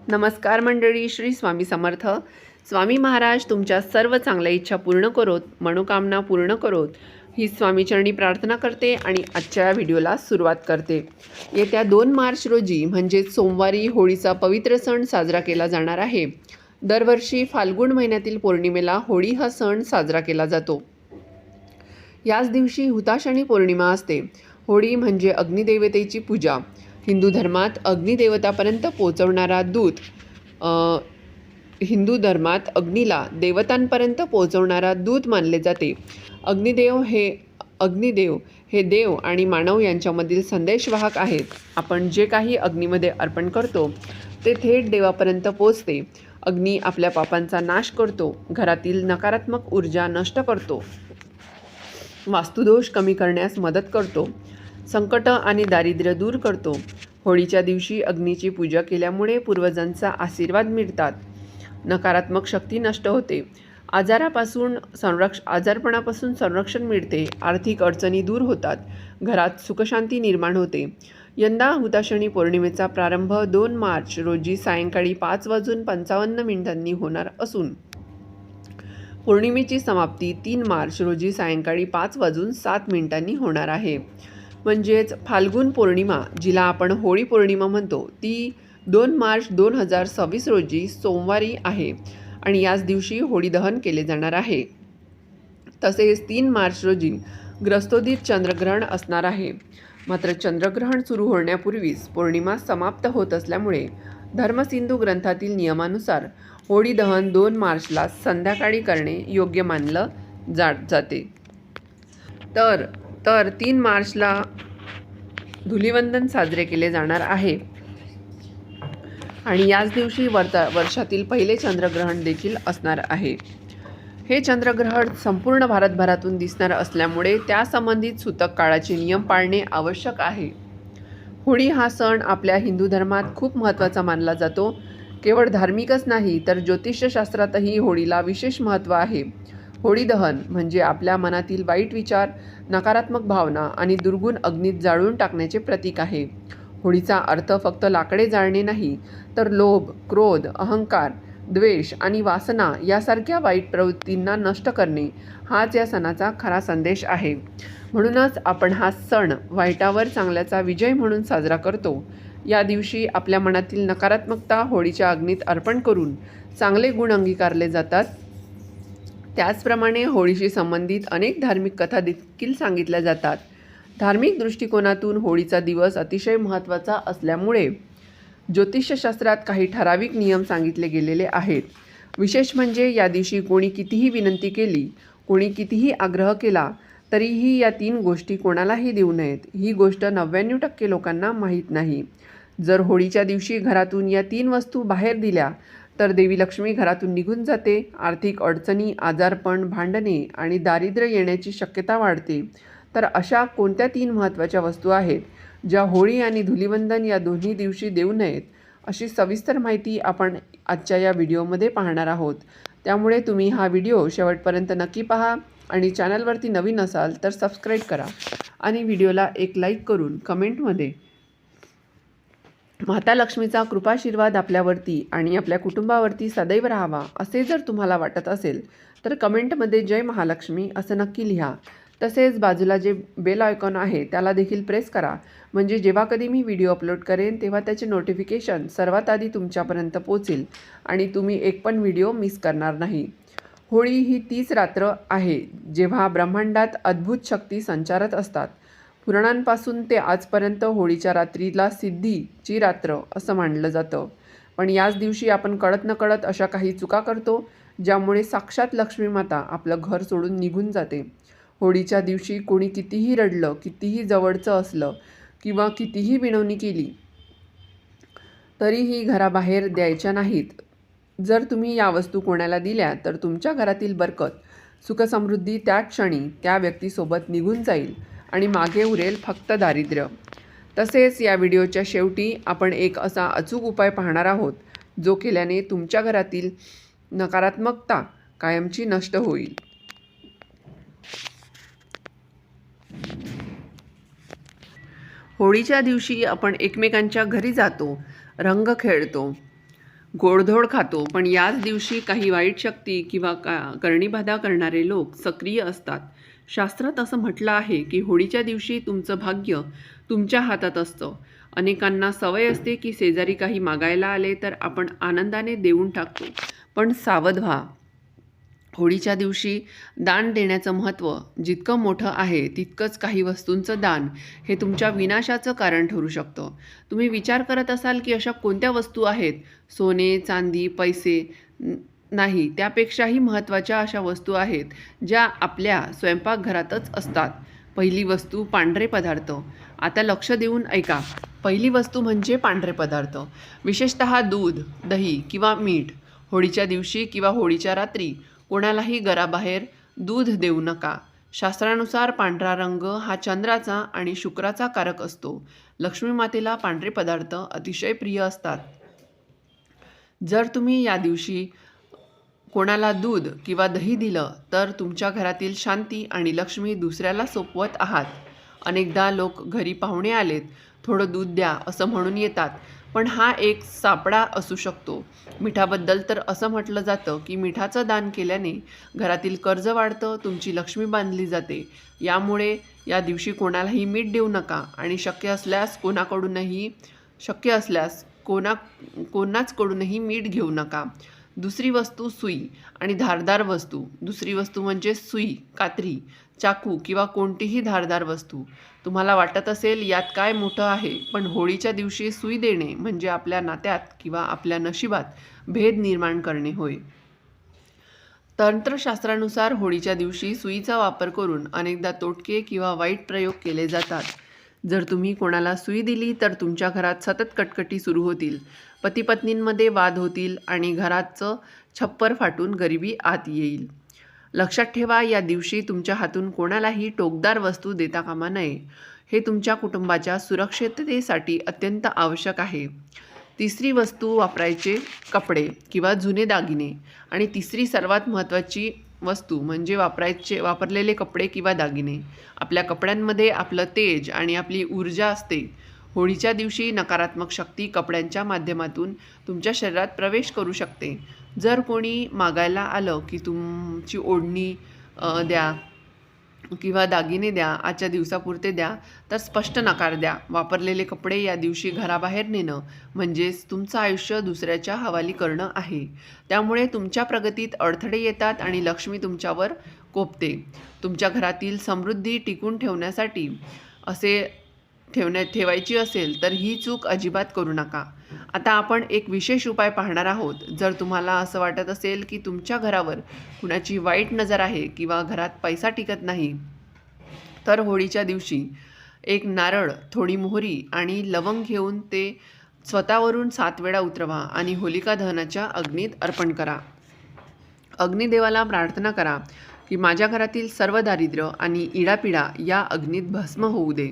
नमस्कार मंडळी, श्री स्वामी समर्थ. स्वामी महाराज तुमच्या सर्व चांगल्या इच्छा पूर्ण करोत, मनोकामना पूर्ण करोत, ही स्वामीचरणी प्रार्थना करते आणि आजच्या व्हिडिओला सुरुवात करते. येत्या 2 मार्च रोजी म्हणजेच सोमवारी होळीचा पवित्र सण साजरा केला जाणार आहे. दरवर्षी फाल्गुन महिन्यातील पौर्णिमेला होळी हा सण साजरा केला जातो. याच दिवशी हुताशनी पौर्णिमा असते. होळी म्हणजे अग्निदेवतेची पूजा. हिंदू धर्मात अग्निदेवतापर्यंत पोहोचवणारा दूत, हिंदू धर्मात अग्नीला देवतांपर्यंत पोहोचवणारा दूत मानले जाते. अग्निदेव हे देव आणि मानव यांच्यामधील संदेशवाहक आहेत. आपण जे काही अग्नीमध्ये अर्पण करतो ते थेट देवापर्यंत पोहोचते. अग्नी आपल्या पापांचा नाश करतो, घरातील नकारात्मक ऊर्जा नष्ट करतो, वास्तुदोष कमी करण्यास मदत करतो, संकट आणि दारिद्र्य दूर करतो. होळीच्या दिवशी अग्नीची पूजा केल्यामुळे पूर्वजांचा आशीर्वाद मिळतात, नकारात्मक शक्ती नष्ट होते, आजारपणापासून संरक्षण मिळते, आर्थिक अडचणी दूर होतात, घरात सुखशांती निर्माण होते. यंदा हुताशनी पौर्णिमेचा प्रारंभ 2 मार्च रोजी सायंकाळी 5:55 होणार असून पौर्णिमेची समाप्ती 3 मार्च रोजी सायंकाळी 5:07 होणार आहे. म्हणजेच फाल्गुन पौर्णिमा, जिला आपण होळी पौर्णिमा म्हणतो, ती 2 मार्च 2026 रोजी सोमवारी आहे आणि याच दिवशी होळी दहन केले जाणार आहे. तसेच 3 मार्च रोजी ग्रस्तोदित चंद्रग्रहण असणार आहे. मात्र चंद्रग्रहण सुरू होण्यापूर्वीच पौर्णिमा समाप्त होत असल्यामुळे धर्मसिंधू ग्रंथातील नियमानुसार होळी दहन 2 मार्चला संध्याकाळी करणे योग्य मानलं जाते. तर 3 मार्चला धुलिवंदन साजरे केले जाणार आहे आणि याच दिवशी वर्षातील पहिले चंद्रग्रहण देखील असणार आहे. हे चंद्रग्रहण संपूर्ण भारतभरातून दिसणार असल्यामुळे त्यासंबंधित सूतक काळाचे नियम पाळणे आवश्यक आहे. होळी हा सण आपल्या हिंदू धर्मात खूप महत्त्वाचा मानला जातो. केवळ धार्मिकच नाही तर ज्योतिषशास्त्रातही होळीला विशेष महत्त्व आहे. होळी दहन म्हणजे आपल्या मनातील वाईट विचार, नकारात्मक भावना आणि दुर्गुण अग्नीत जाळून टाकण्याचे प्रतीक आहे. होळीचा अर्थ फक्त लाकडे जाळणे नाही, तर लोभ, क्रोध, अहंकार, द्वेष आणि वासना यासारख्या वाईट प्रवृत्तींना नष्ट करणे हाच या सणाचा खरा संदेश आहे. म्हणूनच आपण हा सण वाईटावर चांगल्याचा विजय म्हणून साजरा करतो. या दिवशी आपल्या मनातील नकारात्मकता होळीच्या अग्नीत अर्पण करून चांगले गुण अंगीकारले जातात. त्याचप्रमाणे होळीशी संबंधित अनेक धार्मिक कथा देखील सांगितल्या जातात. धार्मिक दृष्टिकोनातून होळीचा दिवस अतिशय महत्त्वाचा असल्यामुळे ज्योतिषशास्त्रात काही ठराविक नियम सांगितले गेलेले आहेत. विशेष म्हणजे या दिवशी कोणी कितीही विनंती केली, कोणी कितीही आग्रह केला तरीही या 3 गोष्टी कोणालाही देऊ नयेत. ही गोष्ट 99% लोकांना माहीत नाही. जर होळीच्या दिवशी घरातून या 3 वस्तू बाहेर दिल्या तर देवी लक्ष्मी घरातून निघून जाते, आर्थिक अडचणी, आजारपण, भांडणे आणि दारिद्र्य येण्याची शक्यता वाढते. तर अशा कोणत्या 3 महत्त्वाच्या वस्तू आहेत ज्या होळी आणि धुलिवंदन या दोन्ही दिवशी देऊ नयेत, अशी सविस्तर माहिती आपण आजच्या या व्हिडिओमध्ये पाहणार आहोत. त्यामुळे तुम्ही हा व्हिडिओ शेवटपर्यंत नक्की पहा आणि चॅनलवरती नवीन असाल तर सबस्क्राईब करा आणि व्हिडिओला एक लाईक करून कमेंटमध्ये माता लक्ष्मीचा कृपाशीर्वाद आपल्यावरती आणि आपल्या कुटुंबावरती सदैव राहावा असे जर तुम्हाला वाटत असेल तर कमेंटमध्ये जय महालक्ष्मी असं नक्की लिहा. तसेच बाजूला जे बेल आयकॉन आहे त्याला देखील प्रेस करा, म्हणजे जेव्हा कधी मी व्हिडिओ अपलोड करेन तेव्हा त्याचे नोटिफिकेशन सर्वात आधी तुमच्यापर्यंत पोहोचेल आणि तुम्ही एक पण व्हिडिओ मिस करणार नाही. होळी ही तीच रात्र आहे जेव्हा ब्रह्मांडात अद्भुत शक्ती संचारत असतात. पुराणांपासून ते आजपर्यंत होळीच्या रात्रीला सिद्धीची रात्र असं मानलं जातं. पण याच दिवशी आपण कळत नकळत अशा काही चुका करतो ज्यामुळे साक्षात लक्ष्मी माता आपलं घर सोडून निघून जाते. होळीच्या दिवशी कोणी कितीही रडलं, कितीही जवळचं असलं किंवा कितीही विनवणी केली तरीही घराबाहेर द्यायच्या नाहीत. जर तुम्ही या वस्तू कोणाला दिल्या तर तुमच्या घरातील बरकत, सुखसमृद्धी त्या क्षणी त्या व्यक्तीसोबत निघून जाईल आणि मागे उरेल फक्त दारिद्र्य. तसेच या व्हिडिओच्या शेवटी आपण एक असा अचूक उपाय पाहणार आहोत जो केल्याने तुमच्या घरातील नकारात्मकता कायमची नष्ट होईल. होळीच्या दिवशी आपण एकमेकांच्या घरी जातो, रंग खेळतो, गोडधोड खातो, पण याच दिवशी काही वाईट शक्ती किंवा करणीबाधा करणारे लोक सक्रिय असतात. शास्त्रात असं म्हटलं आहे की होळीच्या दिवशी तुमचं भाग्य तुमच्या हातात असतं. अनेकांना सवय असते की शेजारी काही मागायला आले तर आपण आनंदाने देऊन टाकतो. पण सावध व्हा. होळीच्या दिवशी दान देण्याचं महत्त्व जितकं मोठं आहे तितकंच काही वस्तूंचं दान हे तुमच्या विनाशाचं कारण ठरू शकतं. तुम्ही विचार करत असाल की अशा कोणत्या वस्तू आहेत, सोने, चांदी, पैसे नाही, त्यापेक्षाही महत्त्वाच्या अशा वस्तू आहेत ज्या आपल्या स्वयंपाकघरातच असतात. पहिली वस्तू पांढरे पदार्थ. आता लक्ष देऊन ऐका. पहिली वस्तू म्हणजे पांढरे पदार्थ, विशेषतः दूध, दही किंवा मीठ. होळीच्या दिवशी किंवा होळीच्या रात्री कोणालाही घराबाहेर दूध देऊ नका. शास्त्रानुसार पांढरा रंग हा चंद्राचा आणि शुक्राचा कारक असतो. लक्ष्मी मातेला पांढरे पदार्थ अतिशय प्रिय असतात. जर तुम्ही या दिवशी कोणाला दूध किंवा दही दिलं तर तुमच्या घरातील शांती आणि लक्ष्मी दुसऱ्याला सोपवत आहात. अनेकदा लोक घरी पाहुणे आलेत, थोडं दूध द्या असं म्हणून येतात, पण हा एक सापळा असू शकतो. मिठाबद्दल तर असं म्हटलं जातं की मिठाचं दान केल्याने घरातील कर्ज वाढतं, तुमची लक्ष्मी बांधली जाते. यामुळे या दिवशी कोणालाही मीठ देऊ नका आणि शक्य असल्यास कोणाचकडूनही मीठ घेऊ नका. दुसरी वस्तू सुई आणि धारदार वस्तू. दुसरी वस्तू म्हणजे सुई, कात्री, चाकू किंवा कोणतीही धारदार वस्तू. तुम्हाला वाटत असेल यात काय मोठं आहे, पण होळीच्या दिवशी सुई देणे म्हणजे आपल्या नात्यात किंवा आपल्या नशिबात भेद निर्माण करणे होय. तंत्रशास्त्रानुसार होळीच्या दिवशी सुईचा वापर करून अनेकदा तोटके किंवा वाईट प्रयोग केले जातात. जर तुम्ही कोणाला सुई दिली तर तुमच्या घरात सतत कटकटी सुरू होतील, पतीपत्नींमध्ये वाद होतील आणि घराचं छप्पर फाटून गरिबी आत येईल. लक्षात ठेवा, या दिवशी तुमच्या हातून कोणालाही टोकदार वस्तू देता कामा नये. हे तुमच्या कुटुंबाच्या सुरक्षिततेसाठी अत्यंत आवश्यक आहे. तिसरी वस्तू वापरायचे कपडे किंवा जुने दागिने. आणि तिसरी सर्वात महत्त्वाची वस्तू म्हणजे वापरलेले कपडे किंवा दागिने. आपल्या कपड्यांमध्ये आपलं तेज आणि आपली ऊर्जा असते. होळीच्या दिवशी नकारात्मक शक्ती कपड्यांच्या माध्यमातून तुमच्या शरीरात प्रवेश करू शकते. जर कोणी मागायला आलं की तुमची ओढणी द्या किंवा दागिने द्या, आजच्या दिवसापुरते द्या, तर स्पष्ट नकार द्या. वापरलेले कपडे या दिवशी घराबाहेर नेणं म्हणजेच तुमचं आयुष्य दुसऱ्याच्या हवाली करणं आहे. त्यामुळे तुमच्या प्रगतीत अडथळे येतात आणि लक्ष्मी तुमच्यावर कोपते. तुमच्या घरातील समृद्धी टिकून ठेवण्यासाठी ठेवायची असेल तर ही चूक अजिबात करू नका. आता आपण एक विशेष उपाय पाहणार आहोत. जर तुम्हाला असं वाटत असेल की तुमच्या घरावर कुणाची वाईट नजर आहे किंवा घरात पैसा टिकत नाही, तर होळीच्या दिवशी एक नारळ, थोडी मोहरी आणि लवंग घेऊन ते स्वतःवरून 7 वेळा उतरवा आणि होलिका दहनाच्या अग्नीत अर्पण करा. अग्निदेवाला प्रार्थना करा की माझ्या घरातील सर्व दारिद्र्य आणि इडापिडा या अग्नीत भस्म होऊ दे.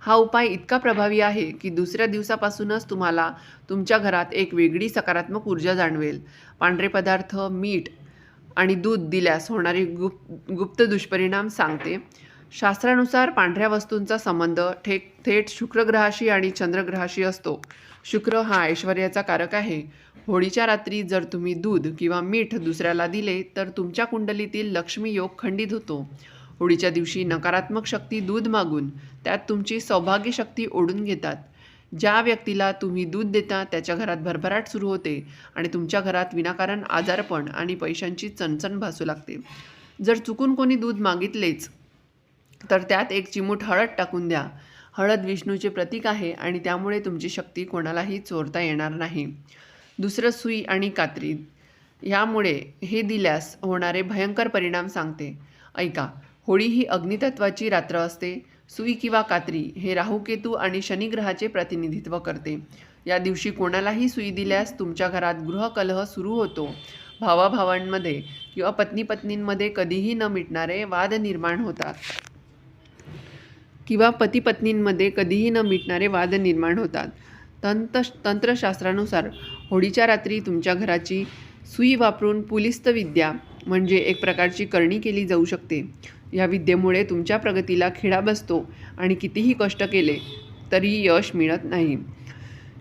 हा उपाय इतका प्रभावी आहे की दुसऱ्या दिवसापासूनच तुम्हाला तुमच्या घरात एक वेगळी सकारात्मक ऊर्जा जाणवेल. पांढरे पदार्थ, मीठ आणि दूध दिल्यास होणारे गुप्त दुष्परिणाम सांगते. शास्त्रानुसार पांढऱ्या वस्तूंचा संबंध थेट शुक्रग्रहाशी आणि चंद्रग्रहाशी असतो. शुक्र हा ऐश्वर्याचा कारक आहे. होळीच्या रात्री जर तुम्ही दूध किंवा मीठ दुसऱ्याला दिले तर तुमच्या कुंडलीतील लक्ष्मी योग खंडित होतो. होळीच्या दिवशी नकारात्मक शक्ती दूध मागून त्यात तुमची सौभाग्य शक्ती ओढून घेतात. ज्या व्यक्तीला तुम्ही दूध देता त्याच्या घरात भरभराट सुरू होते आणि तुमच्या घरात विनाकारण आजारपण आणि पैशांची चणचण भासू लागते. जर चुकून कोणी दूध मागितलेच तर त्यात एक चिमूट हळद टाकून द्या. हळद विष्णूचे प्रतीक आहे आणि त्यामुळे तुमची शक्ती कोणालाही चोरता येणार नाही. दुसरं सुई आणि कात्री. यामुळे हे दिल्यास होणारे भयंकर परिणाम सांगते. ऐका, होळी ही अग्नितत्वाची रात्र असते. सुई किंवा कात्री हे राहूकेतू आणि शनिग्रहाचे प्रतिनिधित्व करते. या दिवशी कोणालाही सुई दिल्यास तुमच्या घरात गृहकलह सुरू होतो. भावाभावांमध्ये किंवा पत्नीपत्नींमध्ये कधीही न मिटणारे वाद निर्माण होतात तंत्रशास्त्रानुसार होळीच्या रात्री तुमच्या घराची सुई वापरून पुलिस्त विद्या म्हणजे एक प्रकारची करणी केली जाऊ शकते. या विद्येमुळे तुमच्या प्रगतीला खिळा बसतो आणि कितीही कष्ट केले तरी यश मिळत नाही.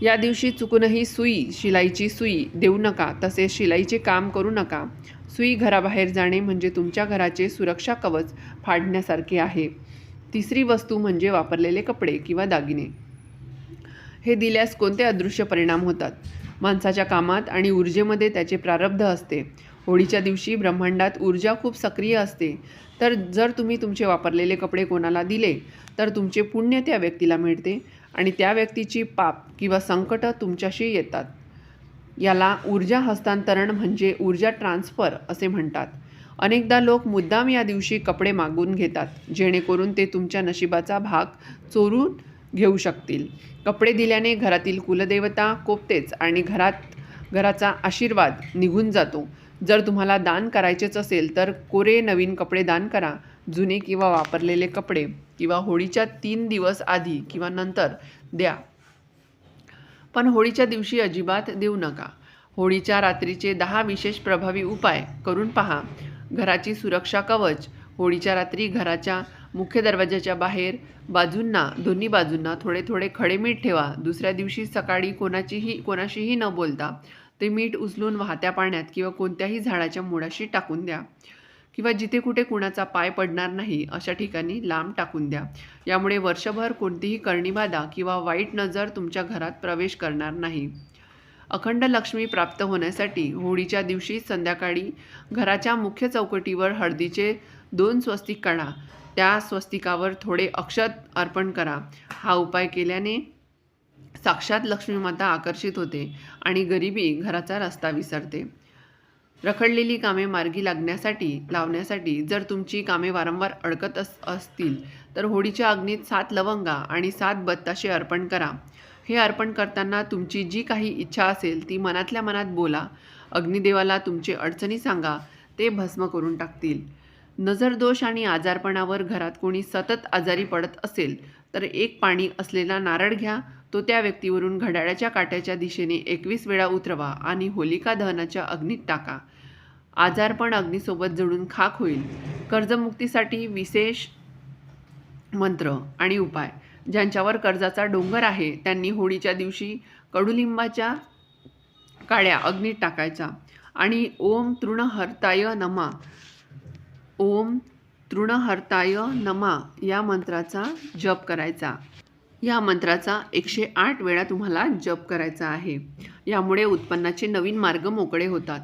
या दिवशी चुकूनही सुई, शिलाईची सुई देऊ नका, तसेच शिलाईचे काम करू नका. सुई घराबाहेर जाणे म्हणजे तुमच्या घराचे सुरक्षा कवच फाडण्यासारखे आहे. तिसरी वस्तू म्हणजे वापरलेले कपडे किंवा दागिने. हे दिल्यास कोणते अदृश्य परिणाम होतात? माणसाच्या कामात आणि ऊर्जेमध्ये त्याचे प्रारब्ध असते. होळीच्या दिवशी ब्रह्मांडात ऊर्जा खूप सक्रिय असते. तर जर तुम्ही तुमचे वापरलेले कपडे कोणाला दिले तर तुमचे पुण्य त्या व्यक्तीला मिळते आणि त्या व्यक्तीची पाप किंवा संकट तुमच्याशी येतात. याला ऊर्जा हस्तांतरण म्हणजे ऊर्जा ट्रान्सफर असे म्हणतात. अनेकदा लोक मुद्दाम या दिवशी कपडे मागून घेतात जेणेकरून ते तुमच्या नशिबाचा भाग चोरून घेऊ शकतील. कपडे दिल्याने घरातील कुलदेवता कोपतेच आणि घराचा आशीर्वाद निघून जातो. जर तुम्हाला दान करायचेच असेल तर कोरे नवीन कपडे दान करा. जुने किंवा वापरलेले कपडे किंवा होळीच्या 3 दिवस आधी किंवा नंतर द्या, पण होळीच्या दिवशी अजिबात देऊ नका. होळीच्या रात्रीचे 10 विशेष प्रभावी उपाय करून पहा. घराची सुरक्षा कवच. होळीच्या रात्री घराच्या मुख्य दरवाजाच्या बाहेर दोन्ही बाजूंना थोडे थोडे खडे मीठ ठेवा. दुसऱ्या दिवशी सकाळी कोणाशीही न बोलता ते मीठ उचलून वाहत्या पाण्यात किंवा कोणत्याही झाडाच्या मुळाशी टाकून द्या किंवा जिथे कुठे कुणाचा पाय पडणार नाही अशा ठिकाणी लांब टाकून द्या. यामुळे वर्षभर कोणतीही कर्णीबाधा किंवा वाईट नजर तुमच्या घरात प्रवेश करणार नाही. अखंड लक्ष्मी प्राप्त होण्यासाठी होळीच्या दिवशी संध्याकाळी घराच्या मुख्य चौकटीवर हळदीचे 2 स्वस्तिक काढा. त्या स्वस्तिकावर थोडे अक्षत अर्पण करा. हा उपाय केल्याने साक्षात लक्ष्मी माता आकर्षित होते आणि गरिबी घराचा रस्ता विसरते. रखडलेली कामे मार्गी लावण्यासाठी जर तुमची कामे वारंवार अडकत असतील तर होळीच्या अग्नीत 7 लवंगा आणि 7 बत्ताशे अर्पण करा. हे अर्पण करताना तुमची जी काही इच्छा असेल ती मनातल्या मनात बोला. अग्निदेवाला तुमचे अडचणी सांगा, ते भस्म करून टाकतील. नजरदोष आणि आजारपणावर घरात कोणी सतत आजारी पडत असेल तर एक पाणी असलेला नारळ घ्या. तो त्या व्यक्तीवरून घड्याळाच्या काट्याच्या दिशेने 21 वेळा उतरवा आणि होलिका दहनाच्या अग्नीत टाका. आजारपण अग्नीसोबत जळून खाक होईल. कर्जमुक्तीसाठी विशेष मंत्र आणि उपाय. ज्यांच्यावर कर्जाचा डोंगर आहे त्यांनी होळीच्या दिवशी कडुलिंबाच्या काड्या अग्नीत टाकायच्या आणि ओम तृणहर्ताय नमा या मंत्राचा जप करायचा. या मंत्राचा 108 वेळा तुम्हाला जप करायचा आहे. यामुळे उत्पन्नाचे नवीन मार्ग मोकळे होतात.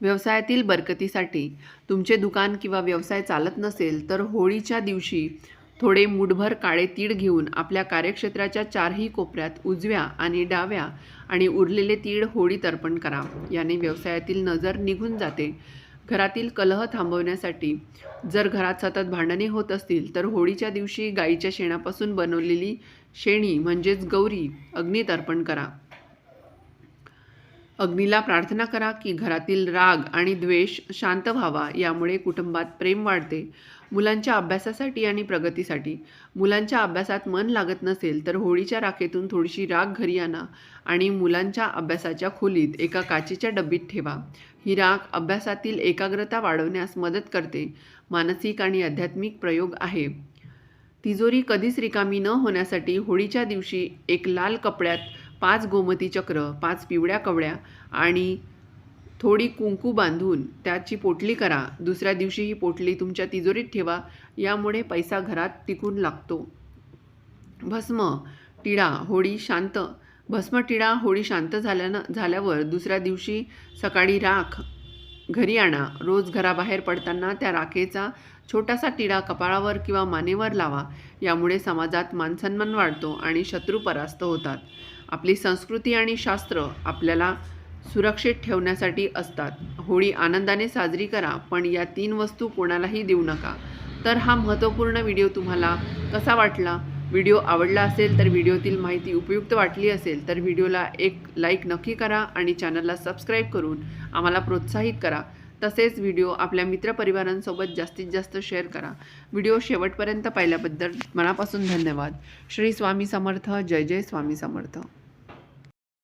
व्यवसायातील बरकतीसाठी तुमचे दुकान किंवा व्यवसाय चालत नसेल तर होळीच्या दिवशी थोडे मूठभर काळे तीळ घेऊन आपल्या कार्यक्षेत्राच्या 4ही कोपऱ्यात उजव्या आणि डाव्या आणि उरलेले तीळ होळीत अर्पण करा. याने व्यवसायातील नजर निघून जाते. घरातील कलह थांबवण्यासाठी जर घरात सतत भांडणे होत असतील तर होळीच्या दिवशी गाईच्या शेणापासून बनवलेली शेणी म्हणजेच गौरी अग्नीत अर्पण करा. अग्नीला प्रार्थना करा की घरातील राग आणि द्वेष शांत व्हावा. यामुळे कुटुंबात प्रेम वाढते. मुलांच्या अभ्यासासाठी आणि प्रगतीसाठी. मुलांच्या अभ्यासात मन लागत नसेल तर होळीच्या राखेतून थोडीशी राख घरी आणा आणि मुलांच्या अभ्यासाच्या खोलीत एका काचेच्या डब्बीत ठेवा. ही राख अभ्यासातील एकाग्रता वाढवण्यास मदत करते. मानसिक आणि आध्यात्मिक प्रयोग आहे. तिजोरी कधीच रिकामी न होण्यासाठी होळीच्या दिवशी एक लाल कपड्यात 5 गोमती चक्र, 5 पिवळ्या कवड्या आणि थोडी कुंकू बांधून त्याची पोटली करा. दुसऱ्या दिवशी ही पोटली तुमच्या तिजोरीत ठेवा. यामुळे पैसा घरात टिकून लागतो. भस्म टिळा होळी शांत झाल्यावर दुसऱ्या दिवशी सकाळी राख घरी आणा. रोज घराबाहेर पडताना त्या राखेचा छोटासा टिळा कपाळावर किंवा मानेवर लावा. यामुळे समाजात मानसन्मान वाढतो आणि शत्रू परास्त होतात. आपली संस्कृती आणि शास्त्र आपल्याला सुरक्षित ठेवण्यासाठी असतात. होळी आनंदाने साजरी करा, पण या 3 वस्तू कोणालाही देऊ नका. तर हा महत्त्वपूर्ण व्हिडिओ तुम्हाला कसा वाटला? व्हिडिओ आवडला असेल तर व्हिडिओतील माहिती उपयुक्त वाटली असेल तर व्हिडिओला एक लाईक नक्की करा आणि चॅनलला सबस्क्राईब करून आम्हाला प्रोत्साहित करा. तसेच व्हिडिओ आपल्या मित्रपरिवारांसोबत जास्तीत जास्त शेअर करा. व्हिडिओ शेवटपर्यंत पाहिल्याबद्दल मनापासून धन्यवाद. श्री स्वामी समर्थ. जय जय स्वामी समर्थ.